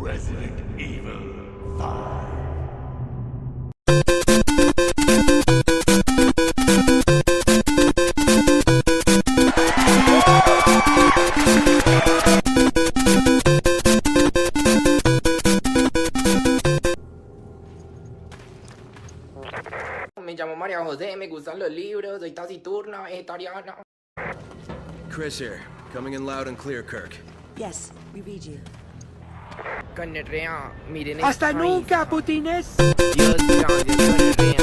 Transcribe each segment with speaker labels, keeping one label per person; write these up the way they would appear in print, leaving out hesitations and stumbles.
Speaker 1: Resident Evil 5.
Speaker 2: Me llamo María José, me gustan los libros, soy taciturna, vegetariana.
Speaker 3: Chris here, coming in loud and clear, Kirk.
Speaker 4: Yes, we read you.
Speaker 2: Gonorrea, miren
Speaker 5: ¡Hasta
Speaker 2: esta
Speaker 5: nunca,
Speaker 2: hija.
Speaker 5: putines!
Speaker 2: Dios, gracias, gonorrea,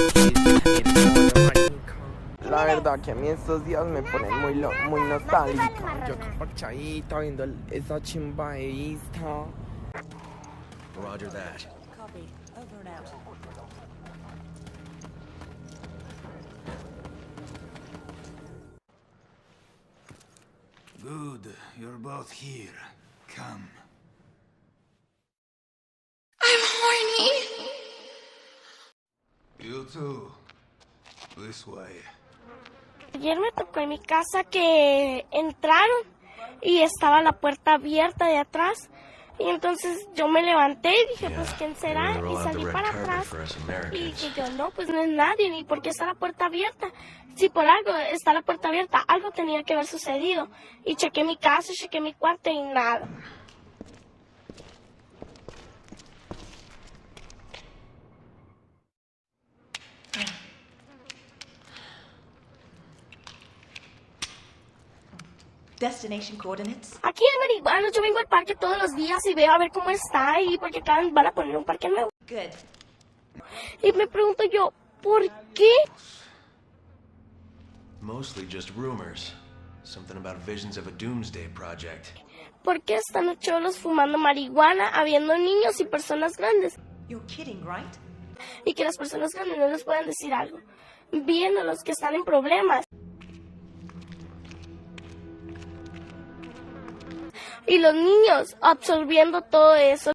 Speaker 2: la verdad que a mí estos días me ponen muy nostálgica. Yo acá parchadita viendo esa chimba de vista.
Speaker 3: Roger that.
Speaker 4: Copy. Over and out.
Speaker 1: Good, you're both here. Come.
Speaker 6: I'm horny.
Speaker 1: You too. This way.
Speaker 6: Ayer me tocó en mi casa que entraron y estaba la puerta abierta de atrás. Y entonces yo me levanté y dije, pues, ¿quién será? Y salí para atrás. Y dije yo, no, pues no es nadie, ni por qué está la puerta abierta. Si por algo está la puerta abierta, algo tenía que haber sucedido. Y chequé mi casa, chequé mi cuarto y nada.
Speaker 4: Destination coordinates.
Speaker 6: Aquí en Marihuana yo vengo al parque todos los días y veo a ver cómo está y porque acá van a poner un parque nuevo.
Speaker 4: Good.
Speaker 6: Y me pregunto yo, ¿por qué?
Speaker 3: Mostly just rumors. Something about visions of a doomsday project.
Speaker 6: ¿Por qué están los cholos fumando marihuana, habiendo niños y personas grandes?
Speaker 4: You're kidding, right?
Speaker 6: Y que las personas grandes no les puedan decir algo. Bien a los que están en problemas. Y los niños absorbiendo todo eso.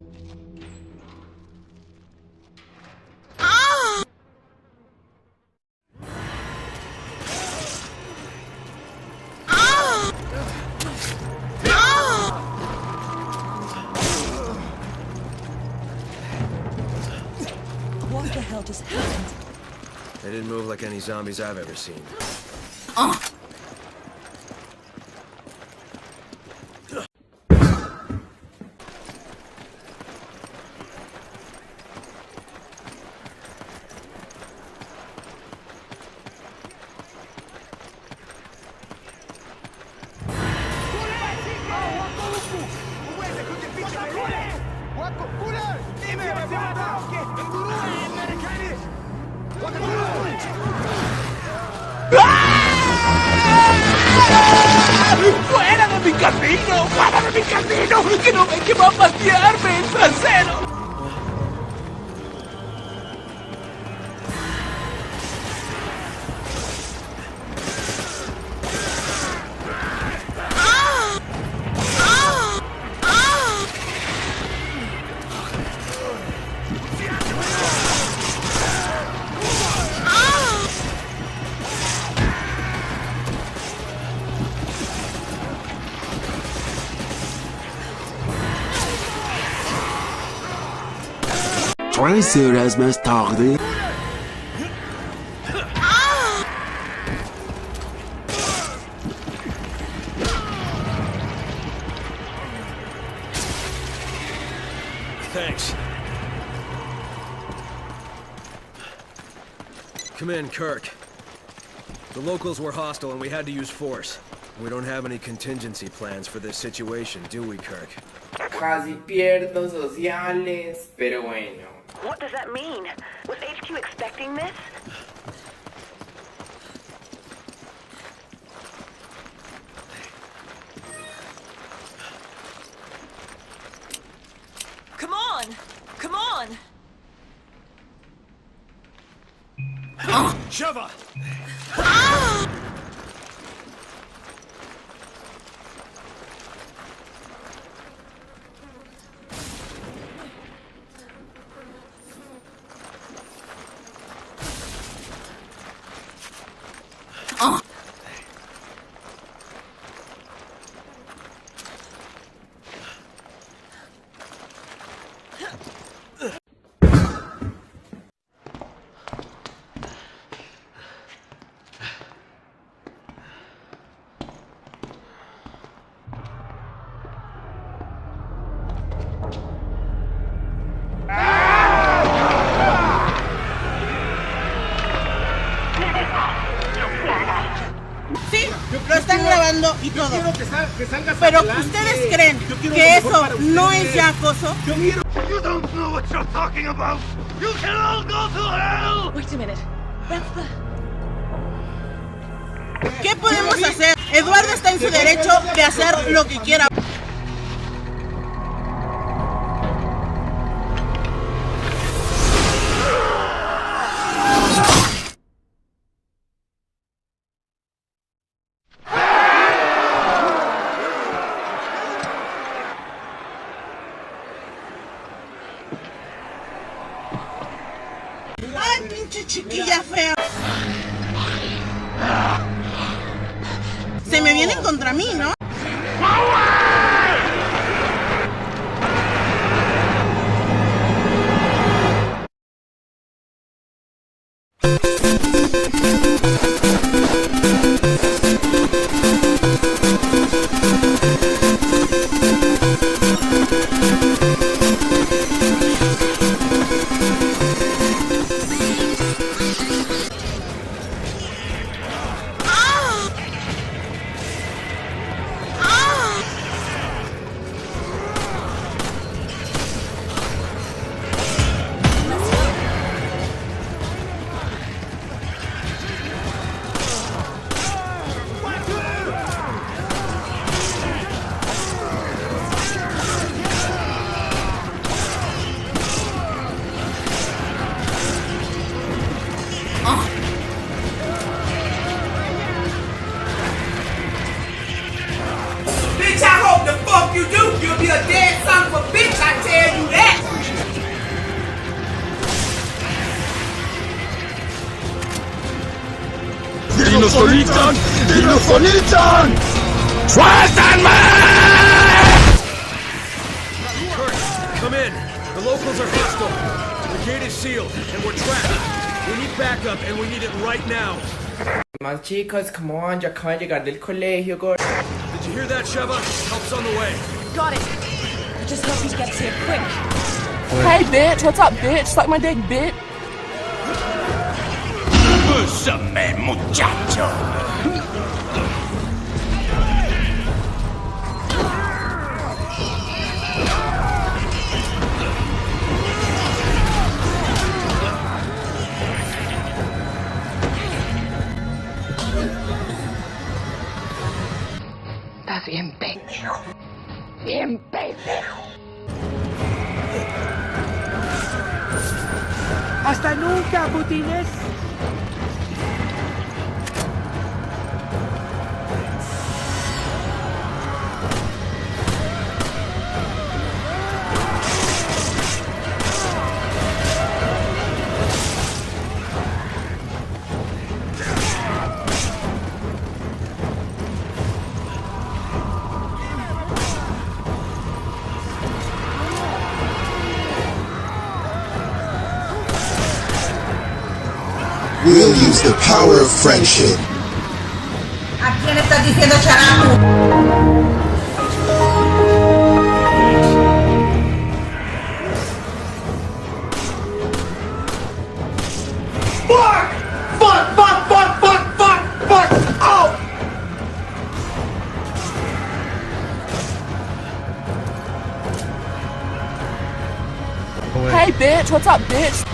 Speaker 4: What the hell just happened?
Speaker 3: They didn't move like any zombies I've ever seen.
Speaker 5: ¡Fuera de mi camino! ¡Fuera de mi camino! ¡Que no ven que va a patearme el trasero!
Speaker 7: Tres horas más tarde.
Speaker 3: Thanks. Come in, Kirk. The locals were hostile and we had to use force. We don't have any contingency plans for this situation, do we, Kirk?
Speaker 2: Casi pierdo sociales, pero bueno.
Speaker 8: What does that mean? Was HQ expecting this?
Speaker 4: Come on! Come on!
Speaker 3: Sheva!
Speaker 9: y todo. Pero ¿ustedes creen que eso no es ya acoso?
Speaker 1: You don't know what you're talking about! You can all go to hell!
Speaker 4: Wait a minute. That's the...
Speaker 9: ¿Qué podemos hacer? Eduardo está en su derecho de hacer lo que quiera. Ay, pinche chiquilla fea. Se me vienen contra mí, ¿no?
Speaker 5: Bitch, I hope the fuck you do. You'll be a dead son of a bitch, I tell you that.
Speaker 1: Dinosauritan! Dinosauritan! Suéltame!
Speaker 3: Kurt, come in. The locals are hostile. The gate is sealed, and we're trapped. We need backup, and we need it right now.
Speaker 2: Más chicos, come on, yo acabo de llegar del colegio, gordo.
Speaker 3: Did you hear that, Sheva? Help's on the way.
Speaker 4: Got it. I just hope he gets here quick.
Speaker 10: Hey, bitch. What's up, bitch? Suck my dick, bitch.
Speaker 1: Úsame, muchacho!
Speaker 10: Estás bien pendejo. Bien pendejo.
Speaker 5: Hasta nunca, putines.
Speaker 7: We'll use the power of friendship.
Speaker 9: ¿A quién estás diciendo characo?
Speaker 5: Fuck! Fuck! Fuck! Fuck! Fuck! Fuck! Fuck! Oh!
Speaker 10: Hey, bitch. What's up, bitch?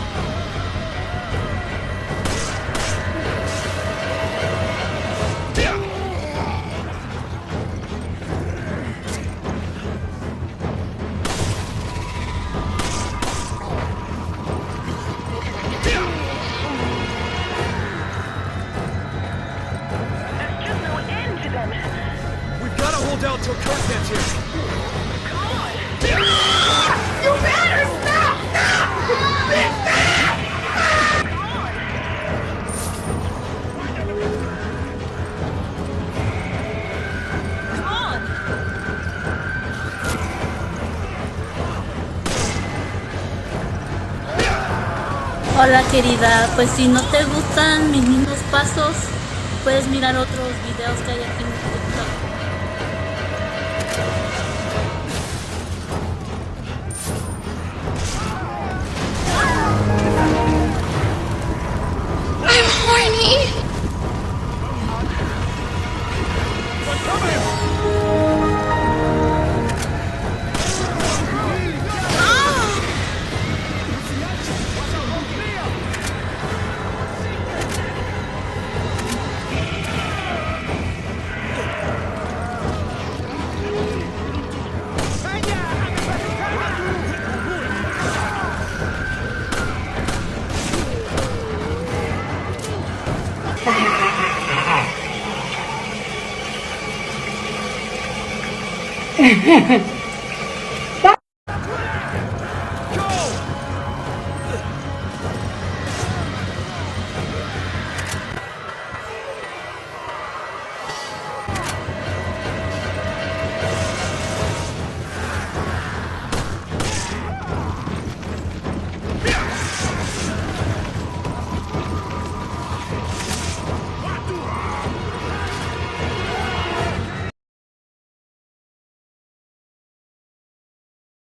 Speaker 3: We've got to hold out till Kurt gets here.
Speaker 5: You better stop!
Speaker 4: Come on.
Speaker 11: Hola querida, pues si no te gustan mis mismos pasos, puedes mirar otros videos que hay aquí en TikTok.
Speaker 10: I'm horny.
Speaker 3: I'm coming!